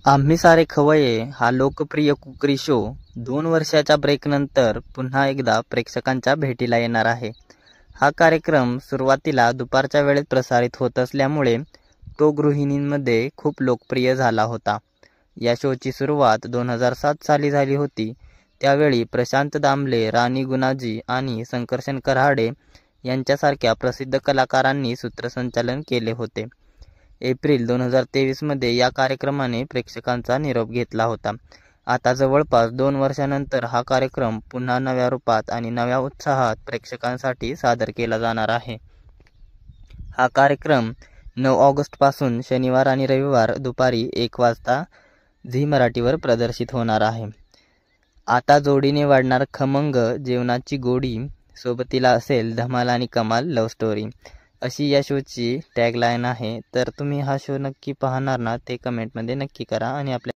आम्ही सारे खवय्ये हा लोकप्रिय कुकरी शो 2 वर्षाच्या ब्रेकनंतर पुन्हा एकदा प्रेक्षकांच्या भेटीला येणार आहे. हा कार्यक्रम सुरुवातीला दुपारच्या वेळेत प्रसारित होत असल्यामुळे तो गृहिणींमध्ये खूप लोकप्रिय झाला होता. या शोची सुरुवात 2007 साली झाली होती. त्यावेळी प्रशांत दामले, राणी गुणाजी आणि संकर्षण कऱ्हाडे यांच्यासारख्या प्रसिद्ध कलाकारांनी सूत्रसंचालन केले होते. एप्रिल 2023 मध्ये या कार्यक्रमाने प्रेक्षकांचा निरोप घेतला होता. आता जवळपास 2 वर्षांनंतर हा कार्यक्रम पुन्हा नव्या रूपात आणि नव्या उत्साहात प्रेक्षकांसाठी सादर केला जाणार आहे. हा कार्यक्रम 9 ऑगस्टपासून शनिवार आणि रविवार दुपारी 1 वाजता झी मराठीवर प्रदर्शित होणार आहे. आता जोडीने वाढणार खमंग जेवणाची गोडी, सोबतीला असेल धमाल आणि कमाल लव्ह स्टोरी, अशी या शोची टॅगलाईन आहे. तर तुम्ही हा शो नक्की पाहणार ना, ते कमेंटमध्ये नक्की करा आणि आपल्या